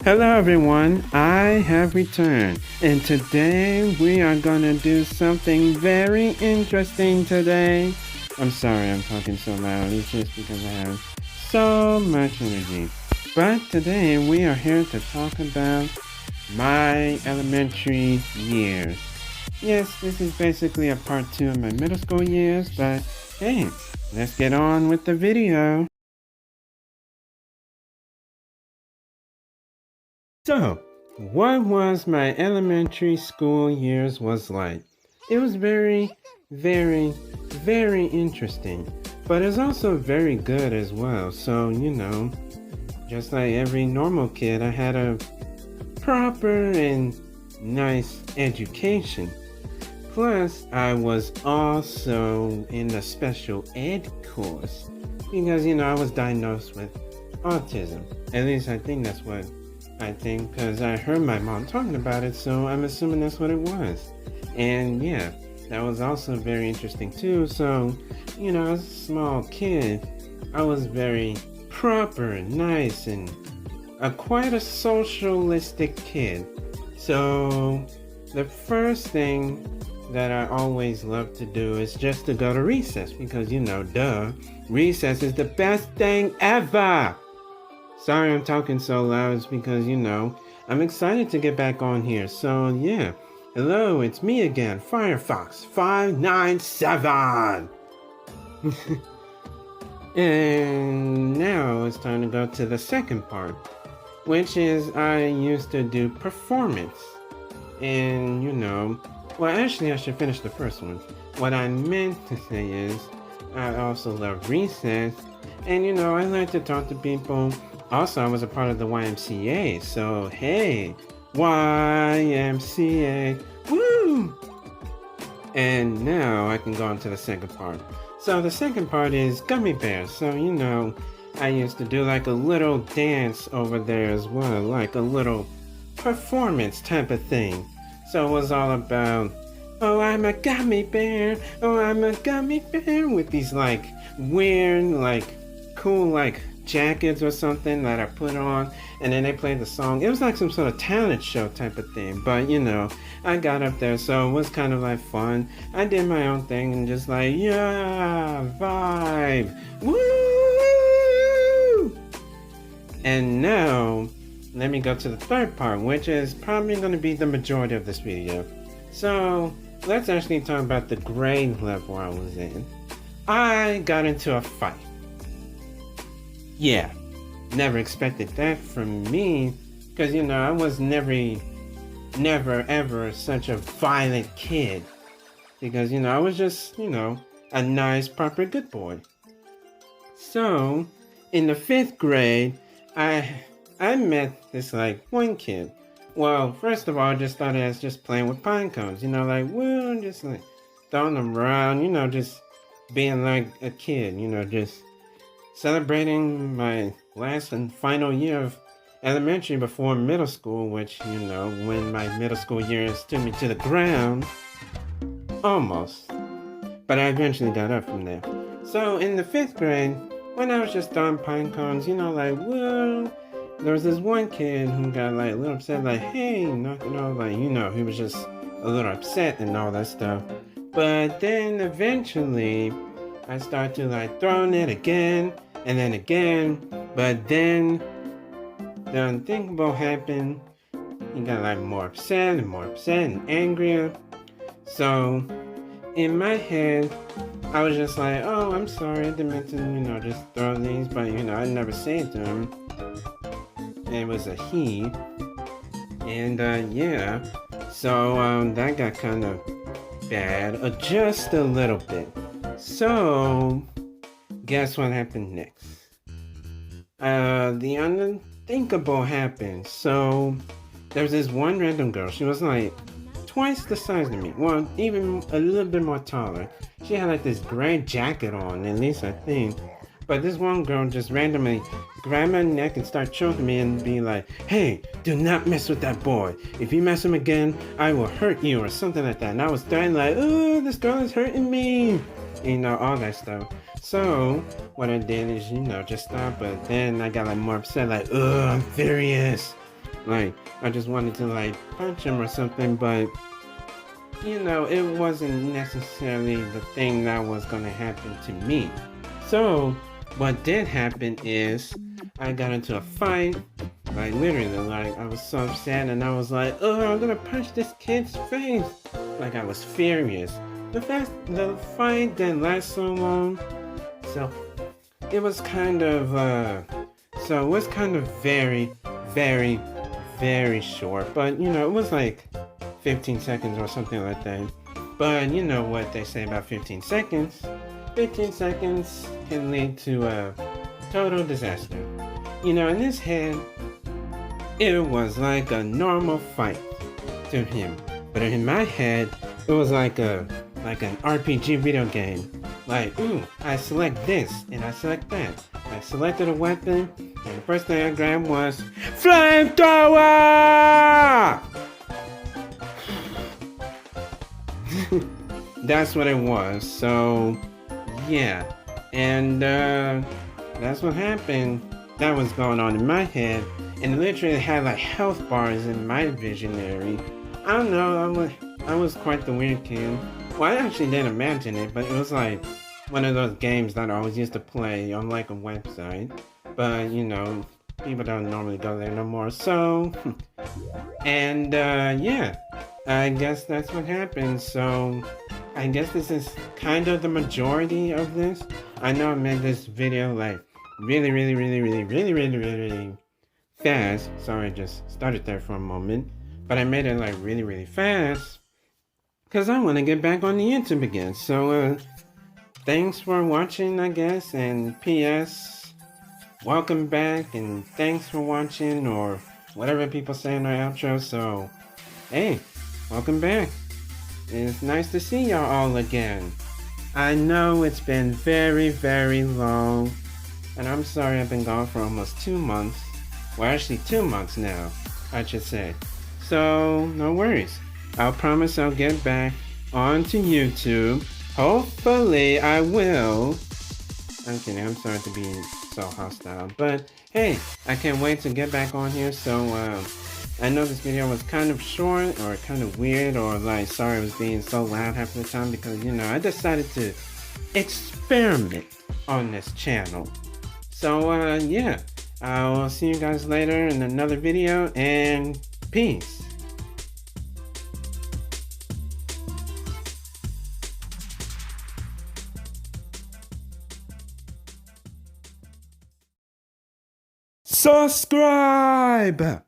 Hello everyone, I have returned and today we are gonna do something very interesting today. I'm sorry I'm talking so loud, it's just because I have so much energy. But today we are here to talk about my elementary years. Yes, this is basically a part 2 of my middle school years, but hey, let's get on with the video. So, what was my elementary school years was like? It was very interesting, but it's also very good as well. So, just like every normal kid, I had a proper and nice education. Plus, I was also in the special ed course because, I was diagnosed with autism. At least I think that's what I think, because I heard my mom talking about it, so I'm assuming that's what it was. And yeah, that was also very interesting too. So, as a small kid, I was very proper and nice and quite a socialistic kid. So, the first thing that I always love to do is just to go to recess because, duh, recess is the best thing ever. Sorry I'm talking so loud, it's because, I'm excited to get back on here. So, yeah. Hello, it's me again, Firefox 597. And now it's time to go to the second part, which is I used to do performance. And, well, actually, I should finish the first one. What I meant to say is I also love recess. And, I like to talk to people. Also, I was a part of the YMCA, so hey, YMCA, woo! And now I can go on to the second part. So the second part is gummy bears. So, I used to do like a little dance over there as well, like a little performance type of thing. So it was all about, oh, I'm a gummy bear, oh, I'm a gummy bear, with these like weird, like cool, like jackets or something that I put on, and then they played the song. It was like some sort of talent show type of thing, but I got up there, so it was kind of like fun. I did my own thing and just like, yeah, vibe, woo! And now, let me go to the third part, which is probably going to be the majority of this video. So, let's actually talk about the grade level I was in. I got into a fight. Yeah, never expected that from me, because I was never ever such a violent kid, because I was just a nice proper good boy. So in the 5th grade, I met this like one kid. Well, first of all, I just started as just playing with pine cones, like woo, just like throwing them around, just being like a kid, just celebrating my last and final year of elementary before middle school, which, when my middle school years took me to the ground. Almost. But I eventually got up from there. So in the 5th grade, when I was just throwing pine cones, like, whoa, there was this one kid who got like a little upset, like, hey, he was just a little upset and all that stuff. But then eventually, I started to like throwing it again and then again, but then the unthinkable happened. He got like more upset and angrier. So in my head, I was just like, oh, I'm sorry, I didn't mean to, just throw these, but I never said it to him. And it was a he. And yeah, so that got kind of bad, just a little bit. So, guess what happened next? The unthinkable happened. So, there was this one random girl. She was like twice the size of me. Well, even a little bit more taller. She had like this gray jacket on, at least I think. But this one girl just randomly grabbed my neck and started choking me and be like, hey, do not mess with that boy. If you mess him again, I will hurt you, or something like that. And I was threatening like, oh, this girl is hurting me. All that stuff. So what I did is, just stop. But then I got like more upset, like, oh, I'm furious. Like, I just wanted to, like, punch him or something, but, it wasn't necessarily the thing that was gonna happen to me. So, what did happen is, I got into a fight, like, literally, like, I was so upset, and I was like, oh, I'm gonna punch this kid's face. Like, I was furious. The fight didn't last so long, so it was kind of, very, very, very short, but, it was like 15 seconds or something like that. But you know what they say about 15 seconds? 15 seconds can lead to a total disaster. In his head, it was like a normal fight to him. But in my head, it was like an RPG video game. Like, ooh, I select this and I select that. I selected a weapon, and the first thing I grabbed was flamethrower! That's what it was. So, yeah, and that's what happened. That was going on in my head, and literally had like health bars in my visionary. I don't know. I was quite the weird kid. Well, I actually didn't imagine it, but it was like one of those games that I always used to play on like a website. But people don't normally go there no more. So, and yeah, I guess that's what happened. So, I guess this is kind of the majority of this. I know I made this video like really, really, really, really, really, really, really, really fast. Sorry, I just started there for a moment. But I made it like really, really fast because I want to get back on the YouTube again. So, thanks for watching, I guess. And P.S. Welcome back and thanks for watching, or whatever people say in their outro. So, hey, welcome back. It's nice to see y'all all again. I know it's been very, very long, and I'm sorry I've been gone for almost 2 months. Well, actually 2 months now, I should say. So, no worries. I'll promise I'll get back onto YouTube. Hopefully I will. I'm kidding, I'm sorry to be so hostile, but hey, I can't wait to get back on here. So, I know this video was kind of short or kind of weird, or like, sorry I was being so loud half the time, because I decided to experiment on this channel. So yeah, I'll see you guys later in another video, and peace. Subscribe!